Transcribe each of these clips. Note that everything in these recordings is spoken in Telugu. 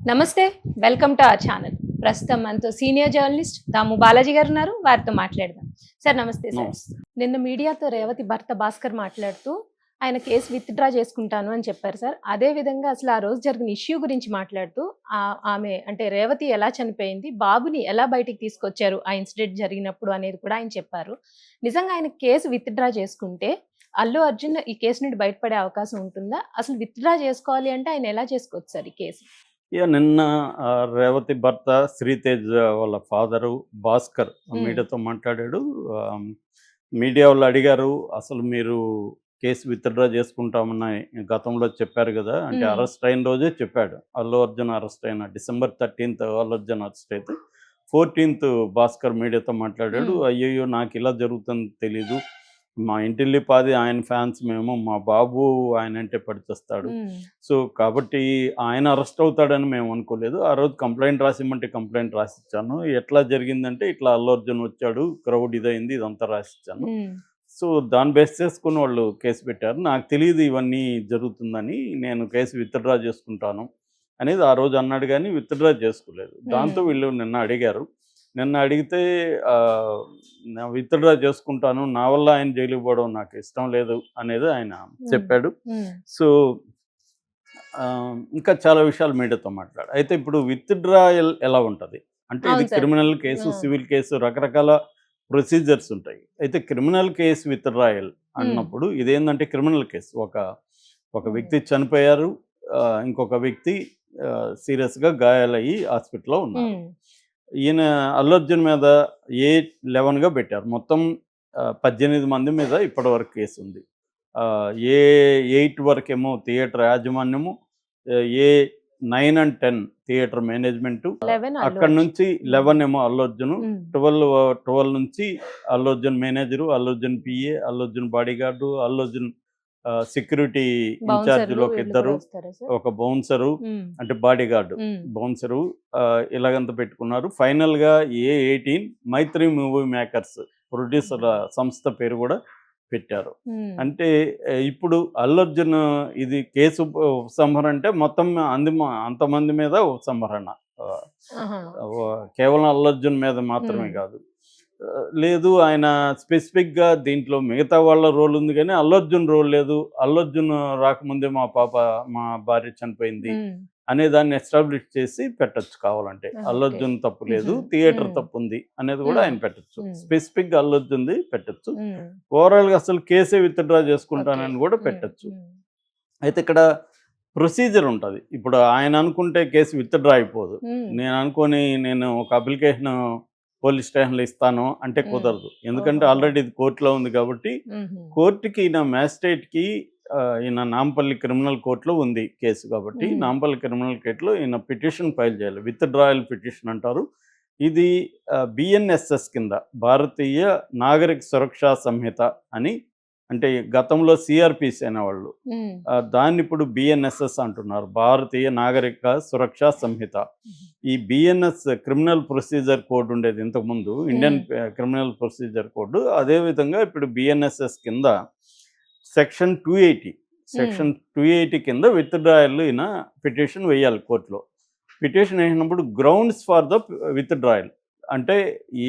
నమస్తే. Welcome to our channel. ప్రస్తుతం మనతో సీనియర్ జర్నలిస్ట్ దాము బాలాజీ గారు ఉన్నారు. వారితో మాట్లాడదాం. సార్ నమస్తే సార్. నమస్తే. నిన్న మీడియాతో రేవతి భర్త భాస్కర్ మాట్లాడుతూ ఆయన కేసు విత్‌డ్రా చేసుకుంటాను అని చెప్పారు సార్. అదే విధంగా అసలు ఆ రోజు జరిగిన ఇష్యూ గురించి మాట్లాడుతూ ఆమె అంటే రేవతి ఎలా చనిపోయింది, బాబుని ఎలా బయటికి తీసుకొచ్చారు ఆ ఇన్సిడెంట్ జరిగినప్పుడు అనేది కూడా ఆయన చెప్పారు. నిజంగా ఆయన కేసు విత్‌డ్రా చేసుకుంటే అల్లు అర్జున్ ఈ కేసు నుండి బయటపడే అవకాశం ఉంటుందా? అసలు విత్‌డ్రా చేసుకోవాలి అంటే ఆయన ఎలా చేసుకోవచ్చు సార్ ఈ కేసు? నిన్న రేవతి భర్త శ్రీతేజ్ వాళ్ళ ఫాదరు భాస్కర్ హ్మ్. మీడియాతో మాట్లాడాడు. ఆహ్, మీడియా వాళ్ళు అడిగారు, "అసలు మీరు కేసు విత్‌డ్రా చేసుకుంటామని గతంలో చెప్పారు గదా!" అంటే హ్మ్. అరెస్ట్ అయిన రోజే చెప్పాడు. అల్లు అర్జున్ అరెస్ట్ అయిన డిసెంబర్ 13థ్ అల్లు అర్జున్ అరెస్ట్ అయితే 14థ్ భాస్కర్ మీడియాతో మాట్లాడాడు. హ్మ్. "అయ్యయ్యో! నాకిలా జరుగుతుందని తెలీదు. మా ఇంటిల్లిపాది ఆయన ఫ్యాన్స్ మేము. మా బాబు ఆయనంటే పడి చస్తాడు. హ్మ్. సో, కాబట్టి ఆయన అరెస్ట్ అవుతాడని మేము అనుకోలేదు. ఆ రోజు కంప్లెయింట్ రాసిమ్మంటే కంప్లెయింట్ రాసిచ్చాను. ఎట్లా జరిగిందంటే ఇట్లా అల్లు అర్జున్ వచ్చాడు, క్రౌడ్ ఇదయింది, ఇదంతా రాసిచ్చాను. హ్మ్. సో, దాన్ని బేస్ చేసుకొని వాళ్ళు కేసు పెట్టారు. నాకు తెలీదు ఇవన్నీ జరుగుతుందని. నేను కేసు విత్‌డ్రా చేసుకుంటాను అనేది ఆ రోజు అన్నాడు గానీ విత్‌డ్రా చేసుకోలేదు. దాంతో హ్మ్. వీళ్ళు నిన్న అడిగారు. నిన్న అడిగితే ఆహ్, విత్‌డ్రా చేసుకుంటాను. నా వల్ల ఆయన జైలుకి పోవడం నాకు ఇష్టం లేదు అనేది ఆయన హ్మ్. చెప్పాడు. హ్మ్. సో, ఇంకా చాలా విషయాలు మీడియాతో మాట్లాడా. అయితే ఇప్పుడు విత్‌డ్రాయల్ ఎలా ఉంటది? అంటే ఇది అవును సార్. క్రిమినల్ కేసు, హ్మ్. సివిల్ కేసు రకరకాల ప్రొసీజర్స్ ఉంటాయి. అయితే క్రిమినల్ కేస్ విత్‌డ్రాయల్ హ్మ్. అన్నప్పుడు ఇదేందంటే క్రిమినల్ కేసు. ఒక ఒక హ్మ్. వ్యక్తి చనిపోయారు. ఇంకొక వ్యక్తి సీరియస్‌గా గాయాలయ్యి హాస్పిటల్‌లో ఉన్నారు. హ్మ్. ఈయన అల్లు అర్జున్ మీద ఏ11గా పెట్టారు. మొత్తం 18 మంది మీద ఇప్పటివరకు కేసుంది. ఏ8 వరకేమో థియేటర్ యాజమాన్యము, ఏ9 అండ్ 10 థియేటర్ మేనేజ్మెంటు. 11 అల్లు అక్కడి అర్జున్. నుంచి హ్మ్. 11 ఏమో అల్లు అర్జును, హ్మ్. 12 నుంచి Allu Arjun manager, Allu Arjun PA, Allu Arjun bodyguard, Allu Arjun security బౌన్సర్‌లు ఇన్‌చార్జ్‌లు ఒక వీళ్ళు కూడా ఇద్దరు, వస్తారా సార్? ఒక బౌన్సరు హ్మ్. అంటే బాడీగార్డు, హ్మ్. బౌన్సరు ఇలాగంతా పెట్టుకున్నారు. ఫైనల్‌గా ఏ18 మైత్రి మూవీ మేకర్స్ ప్రొడ్యూసర్‌ల సంస్థ పేరు గూడా పెట్టారు. హ్మ్. అంటే ఇప్పుడు అల్లు అర్జున్ ఇది కేసు ఉపసంహరణ అంటే మొత్తం అంతమంది మీద ఉపసంహరణ. ఆహ్, ఆహా! కేవలం అల్లు అర్జున్ మీద మాత్రమే హ్మ్. కాదు. లేదు ఆయన స్పెసిఫిక్‌గా దీంట్లో మిగతా వాళ్ళ రోల్ ఉంది గానీ, అల్లు అర్జున్ రోల్ లేదు. అల్లు అర్జున్ రాకముందే మా భార్య చనిపోయింది హ్మ్. అనే దాన్ని ఎస్టాబ్లిష్ చేసి పెట్టొచ్చు కావాలంటే. అల్లు ఓకే. అర్జున్ తప్పు లేదు, హుహు. థియేటర్ హ్మ్. తప్పుంది అనేది గూడా హ్మ్. ఆయన పెట్టొచ్చు. హ్మ్. స్పెసిఫిక్‌గా అల్లు అర్జున్‌ది పెట్టొచ్చు. హ్మ్. ఓవరాల్‌గా అసలు కేసే విత్‌డ్రా ఓకే. చేసుకుంటానని గూడా హ్మ్. పెట్టొచ్చు. హ్మ్. అయితే ఇక్కడ ప్రొసీజర్ ఉంటది. ఇప్పుడు ఆయన అనుకుంటే కేసు విత్‌డ్రా అయిపోదు. హ్మ్. నేను ఒక అప్లికేషను పోలీస్ స్టేషన్‌లో ఇస్తాను అంటే హ్మ్. కుదరదు. ఎందుకంటే ఓహోహో! ఆల్రెడీ ఇది కోర్ట్‌లో ఉంది కాబట్టి, హుహు. కోర్ట్‌కి మ్యాజిస్ట్రేట్‌కి ఈయన నాంపల్లి క్రిమినల్ కోర్ట్‌లో ఉంది కేసు కాబట్టి, హ్మ్. నాంపల్లి క్రిమినల్ కోర్ట్‌లో ఈయన పిటిషన్ ఫైల్ చేయాలి. విత్‌డ్రాయల్ పిటిషన్ అంటారు. ఇది బీఎన్ఎస్ఎస్ కింద భారతీయ నాగరిక సురక్షా సంహిత అని, అంటే గతంలో సీఆర్‌పీసీ అనేవాళ్ళు. హ్మ్. దాన్నిప్పుడు బీఎన్ఎస్ఎస్ అంటున్నారు. భారతీయ నాగరిక సురక్షా సంహిత. హుహు. ఈ బీఎన్ఎస్ క్రిమినల్ ప్రొసీజర్ కోడ్ ఉండేది ఇంతకుముందు. ఇండియన్ హ్మ్. Criminal procedure code. అదే విధంగా ఇప్పుడు బీఎన్ఎస్ఎస్ కింద సెక్షన్ 280, హ్మ్. సెక్షన్ 280 కింద విత్‌డ్రాయల్ పిటిషన్ వేయాలి కోర్ట్‌లో. పిటిషన్ వేసినప్పుడు గ్రౌండ్స్ ఫర్ ద విత్‌డ్రాయల్. అంటే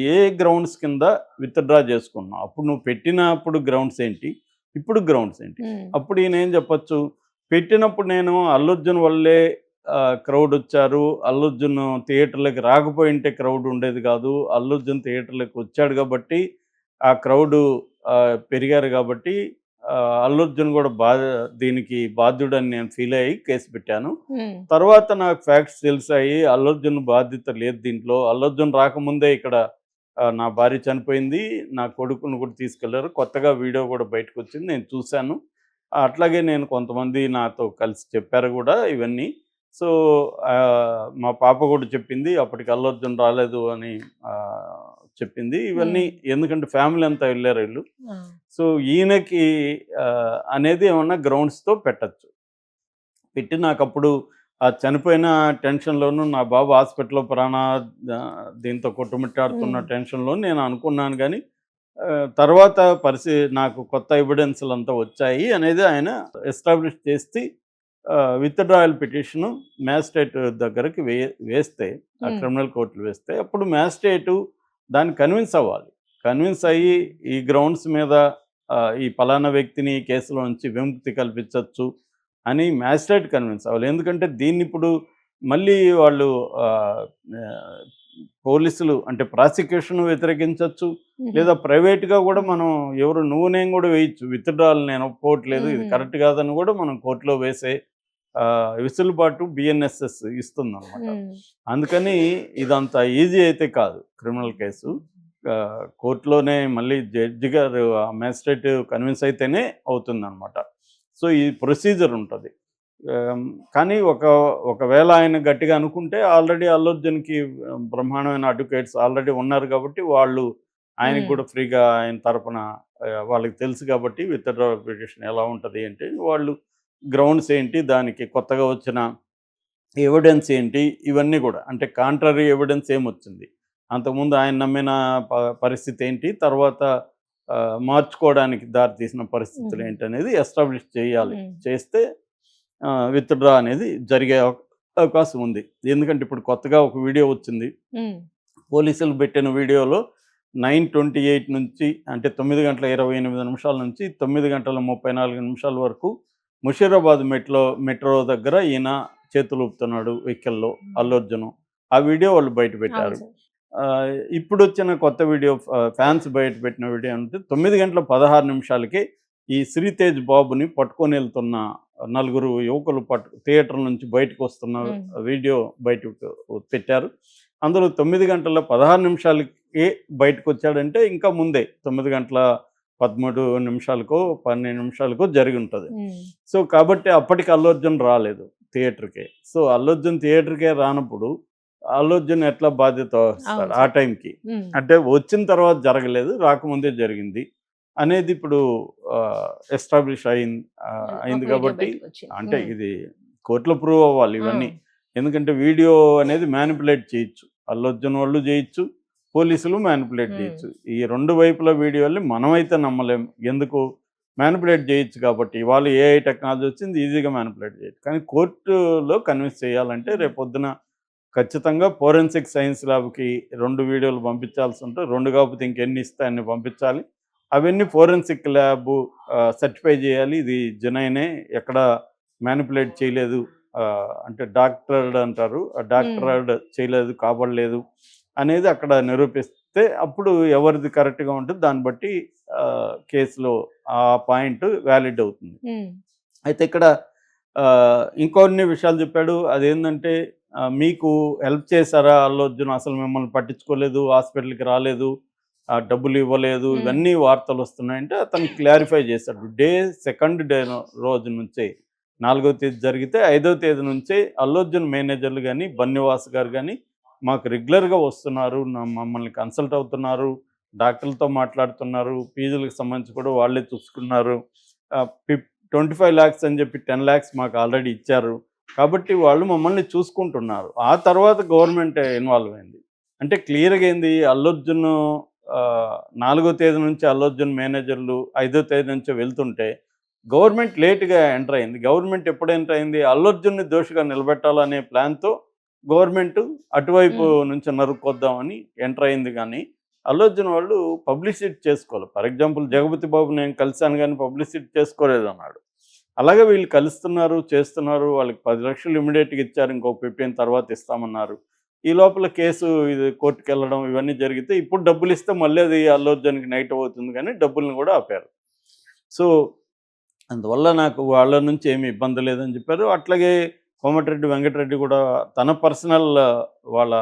ఏ గ్రౌండ్స్ కింద విత్‌డ్రా చేసుకున్నావు? అప్పుడు నువ్వు పెట్టినప్పుడు గ్రౌండ్స్ ఏంటి? ఇప్పుడు గ్రౌండ్స్ ఏంటి? హ్మ్. అప్పుడు ఈయన ఏం చెప్పొచ్చు? పెట్టినప్పుడు నేను అల్లు అర్జున్ వల్లే క్రౌడ్ వచ్చారు. అల్లు అర్జున్ థియేటర్‌లకి రాకపోయుంటే క్రౌడ్ ఉండేది కాదు. అల్లు అర్జున్ థియేటర్‌లకి వచ్చాడు కాబట్టి ఆ క్రౌడు పెరిగారు కాబట్టి అల్లు అర్జున్ కూడా దీనికి బాధ్యుడని నేను ఫీల్ అయ్యి కేస్ పెట్టాను. హ్మ్. తర్వాత నాకు ఫ్యాక్ట్స్ తెలిసాయి. అల్లు అర్జున్ బాధ్యత లేదు దీంట్లో. అల్లు అర్జున్ రాకముందే ఇక్కడ నా భార్య చనిపోయింది. నా కొడుకుని కూడా తీసుకెళ్లారు. కొత్తగా వీడియో కూడా బయటకొచ్చింది. నేను చూసాను. అట్లాగే నేను కొంతమంది నాతో కలిసి చెప్పారు గూడా ఇవన్నీ. సో, మా పాప కూడా చెప్పింది. అప్పటికి అల్లు అర్జున్ రాలేదు అని చెప్పింది. ఇవన్నీ హ్మ్. ఎందుకంటే ఫ్యామిలీ అంతా ఎళ్లారు ఈళ్ళు. ఆ! సో, ఈయనకి అనేది ఏమన్నా గ్రౌండ్స్‌తో పెట్టొచ్చు. పెట్టి నాకప్పుడు ఆ చనిపోయిన టెన్షన్‌లోను నా బాబు హాస్పిటల్‌లో దీంతో కొట్టుమిట్టాడుతున్న హ్మ్. టెన్షన్‌లో నేను అనుకున్నాను గానీ, తర్వాత నాకు కొత్త ఎవిడెన్స్‌లంతా వచ్చాయి అనేది ఆయన ఎస్టాబ్లిష్ చేసి విత్డ్రాయల్ పిటిషన్ మ్యాజిస్ట్రేట్ దగ్గరికి వేస్తే ఆ ఉమ్, క్రిమినల్ కోర్టులు వేస్తే అప్పుడు మ్యాజిస్ట్రేటు దాన్ని కన్విన్స్ అవ్వాలి. కన్విన్స్ అయ్యి ఈ గ్రౌండ్స్ మీద ఈ పలానా వ్యక్తిని ఈ కేసులో నుంచి విముక్తి కల్పించవచ్చు అని మ్యాజిస్ట్రేట్ కన్విన్స్ అవ్వాలి. ఎందుకంటే దీన్ని ఇప్పుడు మళ్ళీ వాళ్ళు ఆహ్, ఆహ్, పోలీసులు అంటే ప్రాసిక్యూషన్ వ్యతిరేకించొచ్చు. ఉమ్, లేదా ప్రైవేట్‌గా కూడా మనం ఎవరు నువ్వు నేను కూడా వేయొచ్చు. విత్‌డ్రాయల్ నేను ఒప్పుకోవట్లేదు. ఇది ఉమ్, కరెక్ట్ కాదని కూడా మనం కోర్ట్‌లో వేసే వెసులుబాటు బిఎన్ఎస్ఎస్ ఇస్తుందనమాట. ఉమ్, అందుకని ఇదంత ఈజీ అయితే కాదు క్రిమినల్ కేసు. కోర్ట్‌లోనే మళ్ళీ జడ్జి గారు మ్యాజిస్ట్రేట్ కన్విన్స్ అయితేనే అవుతుందనమాట. సో, ఈ ప్రొసీజర్ ఉంటది. ఆహ్, కానీ ఒకవేళ ఆయన గట్టిగా అనుకుంటే ఆల్రెడీ అల్లు అర్జున్‌కి బ్రహ్మాండమైన అడ్వకేట్స్ ఆల్రెడీ ఉన్నారు కాబట్టి వాళ్ళు ఆయనకి ఉమ్, కూడా ఫ్రీగా ఆయన తరపున వాళ్ళకి తెలుసు కాబట్టి విత్‌డ్రాయల్ పిటిషన్ ఎలా ఉంటది అంటే వాళ్ళు గ్రౌండ్స్ ఏంటి, దానికి కొత్తగా వచ్చిన ఎవిడెన్స్ ఏంటి, ఇవన్నీ గూడా. అంటే కాంట్రరీ ఎవిడెన్స్ ఏమొచ్చింది, అంతకుముందు ఆయన నమ్మిన పరిస్థితి ఏంటి, తర్వాత మార్చుకోవడానికి దారితీసిన పరిస్థితులు ఉమ్, ఏంటనేది ఎస్టాబ్లిష్ చేయాలి. ఉమ్, చేస్తే విత్‌డ్రా అనేది జరిగే అవకాశం ఉంది. ఎందుకంటే ఇప్పుడు కొత్తగా ఒక వీడియో వచ్చింది. ఉమ్, పోలీసులు పెట్టిన వీడియోలో 9:28 నుంచి అంటే 9:28 నుంచి 9:34 వరకు ముషీరాబాద్ మెట్రో దగ్గర ఈయన చేతులు ఊపుతున్నాడు వెహికల్‌లో అల్లు అర్జున్. ఆ వీడియో వాళ్ళు బయట అవును పెట్టారు. సార్. ఇప్పుడొచ్చిన కొత్త వీడియో ఫ్యాన్స్ బయట పెట్టిన వీడియో అంటే 9:16కే ఈ శ్రీతేజ్ బాబుని పట్టుకొని వెళ్తున్న నలుగురు యువకులు థియేటర్ నుంచి బయటకు వస్తున్న ఉమ్, వీడియో బయటకు పెట్టారు. అందులో 9:16కే బయటకొచ్చాడంటే ఇంకా ముందే 9:13కో 12కో జరిగి ఉంటది. ఉమ్, సో, కాబట్టి అప్పటికి అల్లు అర్జున్ రాలేదు థియేటర్‌కే. సో, అల్లు అర్జున్ థియేటర్‌కే రానప్పుడు అల్లు అర్జున్ ఎట్లా బాధ్యత వహిస్తాడు అవును ఆ సార్. టైంకి? ఉమ్, అంటే వచ్చిన తర్వాత జరగలేదు, రాకముందే జరిగింది అనేది ఇప్పుడు ఎస్టాబ్లిష్ ఒక అయింది వీడియో కాబట్టి బయటకు వచ్చింది. అంటే ఉమ్, ఇది కోర్ట్‌లో ప్రూవ్ అవ్వాలి ఆ, ఇవన్నీ. ఎందుకంటే వీడియో అనేది మ్యానిపులేట్ చేయొచ్చు. అల్లు అర్జున్ వాళ్ళు చేయొచ్చు, పోలీసులు మ్యానిపులేట్ ఉమ్, చేయొచ్చు. ఈ 2 వైపుల వీడియోల్ని మనమైతే నమ్మలేం. ఎందుకు? మ్యానిపులేట్ చేయొచ్చు కాబట్టి. ఇవాళ ఏఐ టెక్నాలజీ వచ్చింది, ఈజీగా మ్యానిపులేట్ చేయొచ్చు. కానీ కోర్టులో కన్విన్స్ చేయాలంటే ఉమ్, రేపొద్దున ఖచ్చితంగా ఫోరెన్సిక్ సైన్స్ ల్యాబ్‌కి 2 వీడియోలు పంపించాల్సి ఉంటే 2 కాకపోతే ఇంకెన్ని ఇస్తే అన్ని పంపించాలి. అవన్నీ ఫోరెన్సిక్ ల్యాబు సర్టిఫై చేయాలి. ఇది జెనైనే, ఎక్కడ మ్యానిపులేట్ చేయలేదు. అంటే డాక్టర్డ్ అంటారు. ఆ ఉమ్, డాక్టర్డ్ చేయలేదు, కాబడలేదు అనేది అక్కడ నిరూపిస్తే అప్పుడు ఎవరిది కరెక్ట్‌గా ఉంటదో దాన్ని బట్టి కేస్‌లో ఆ పాయింట్ వాలిడ్ అవుతుంది. ఉమ్, అయితే ఇక్కడ ఇంకొన్ని విషయాలు చెప్పాడు. అదేందంటే మీకు హెల్ప్ చేశారా అల్లు అర్జున్? అసలు మిమ్మల్ని పట్టించుకోలేదు, హాస్పిటల్‌కి రాలేదు, డబ్బులు ఇవ్వలేదు, ఉమ్, ఇవన్నీ వార్తలొస్తున్నాయంటే అతను క్లారిఫై చేశాడు. సెకండ్ డే రోజు నుంచే 4వ తేదీ జరిగితే 5వ తేదీ నుంచే అల్లు అర్జున్ మేనేజర్లు గాని, బన్నివాస్ గారు గాని మాకు రెగ్యులర్‌గా వస్తున్నారు. మమ్మల్ని కన్సల్ట్ అవుతున్నారు. డాక్టర్లతో మాట్లాడుతున్నారు. ఫీజులకు సంబంధించి కూడా వాళ్ళే చూసుకున్నారు. ఆహ్, 25 లాక్స్ అని చెప్పి 10 లాక్స్ మాకు ఆల్రెడీ ఇచ్చారు. కాబట్టి వాళ్ళు మమ్మల్ని చూసుకుంటున్నారు. ఆ తర్వాత గవర్నమెంట్ ఇన్వాల్వ్ అయింది. అంటే క్లియర్‌గా ఏంది, అల్లు అర్జున్ 4వ తేదీ నుంచి అల్లు అర్జున్ మేనేజర్లు 5వ తేదీ నుంచే వెళ్తుంటే గవర్నమెంట్ లేట్‌గా ఎంటర్ అయింది. గవర్నమెంట్ ఎప్పుడు ఎంటర్ అయింది? అల్లు అర్జున్‌ని దోషిగా నిలబెట్టాలనే ప్లాన్‌తో గవర్నమెంట్ అటువైపు ఉమ్, నుంచి నరుక్కొద్దామని ఎంటర్ అయింది గానీ, అల్లు అర్జున్ వాళ్ళు పబ్లిసిటీ చేసుకోవాలి. ఫర్ ఎగ్జాంపుల్ 'జగపతి బాబు నేను కలిసాను' గాని పబ్లిసిటీ చేసుకోలేదన్నాడు. అలాగే వీళ్ళు కలుస్తున్నారు, చేస్తున్నారు. వాళ్ళకి 10,00,000 ఇమ్మీడియేట్‌గా ఇచ్చారు. ఇంకో 15 తర్వాత ఇస్తామన్నారు. ఈ లోపల కేసు ఇది కోర్టుకెళ్ళడం ఇవన్నీ జరిగితే ఇప్పుడు డబ్బులిస్తే మళ్ళీ అది అల్లు అర్జున్‌కి నెగెటివ్ అవుతుంది గానీ డబ్బుల్ని గూడా ఆపారు. సో, అందువల్ల నాకు వాళ్ళ నుంచి ఏమి ఇబ్బంది లేదని చెప్పారు. అట్లాగే కోమటిరెడ్డి వెంకటరెడ్డి గూడా తన పర్సనల్ వాళ్ళ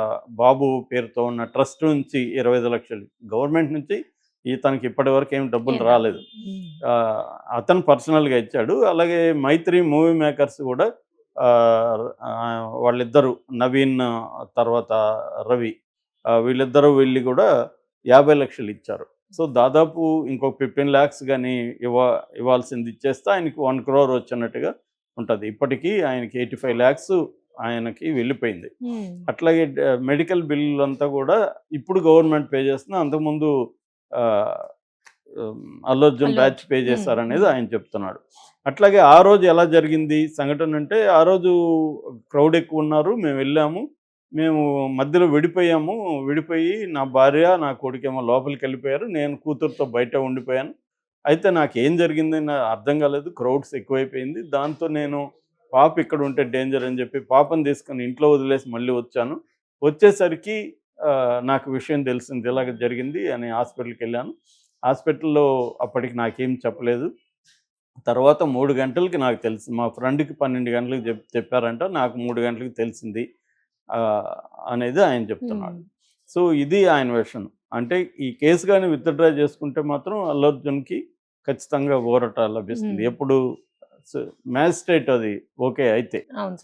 బాబు పేరుతో ఉన్న ట్రస్ట్ నుంచి 25,00,000 గవర్నమెంట్ నుంచి ఇతనికి ఇప్పటివరకు ఏమి డబ్బులు ఏం రాలేదు. రాలేదు. ఉమ్, ఆహ్, అతను పర్సనల్‌గా ఇచ్చాడు. అలాగే మైత్రి మూవీ మేకర్స్ గూడా వాళ్ళిద్దరూ నవీన్ తర్వాత రవి వీళ్ళిద్దరూ వెళ్లి గూడా 50,00,000 ఇచ్చారు. సో, దాదాపు ఇంకో 15 లాక్స్ గాని ఇవ్వాల్సింది ఇచ్చేస్తే ఆయనకి 1,00,00,000 వచ్చినట్టుగా ఉంటది. ఇప్పటికీ ఆయనకి 85 లాక్స్ ఆయనకి వెళ్ళిపోయింది. ఉమ్, అట్లాగే మెడికల్ బిల్లులంతా గూడా ఇప్పుడు గవర్నమెంట్ పే చేస్తుంది. అంతకుముందు ఆహ్, అల్లు అర్జున్ అల్లు బ్యాచ్ అర్జున్. పే ఉమ్, చేశారనేది ఉమ్, ఆయన చెప్తున్నాడు. అట్లాగే ఆ రోజు ఎలా జరిగింది సంఘటన అంటే, ఆ రోజు క్రౌడ్ ఎక్కువ ఉన్నారు. మేము వెళ్ళాము. మేము మధ్యలో విడిపోయాము. విడిపోయి నా భార్య, నా కొడుకేమో లోపలికెళ్ళిపోయారు. నేను కూతురుతో బయట ఉండిపోయాను. అయితే నాకేం జరిగింది అర్థం కాలేదు. క్రౌడ్స్ ఎక్కువైపోయింది. దాంతో నేను పాప ఇక్కడ ఉంటే డేంజర్ అని చెప్పి పాపని తీసుకొని ఇంట్లో వదిలేసి మళ్ళీ వచ్చాను. వచ్చేసరికి నాకు విషయం తెలిసింది. ఇలాగ జరిగింది అని హాస్పిటల్‌కెళ్ళాను. హాస్పిటల్‌లో అప్పటికి నాకేం చెప్పలేదు. తర్వాత 3 గంటలకి నాకు తెలిసింది. మా ఫ్రెండ్‌కి 12 గంటలకు చెప్పారంట. నాకు 3 గంటలకి తెలిసింది. ఆహ్, అనేది ఆయన చెప్తున్నాడు. ఉమ్, సో, ఇది ఆయన వెర్షన్. అంటే ఈ కేస్ గాని విత్‌డ్రా చేసుకుంటే మాత్రం అల్లు అర్జున్‌కి ఖచ్చితంగా ఊరట లభిస్తుంది. ఉమ్. ఎప్పుడు స్ మ్యాజిస్ట్రేట్ అది ఓకే అయితే. అవును సార్.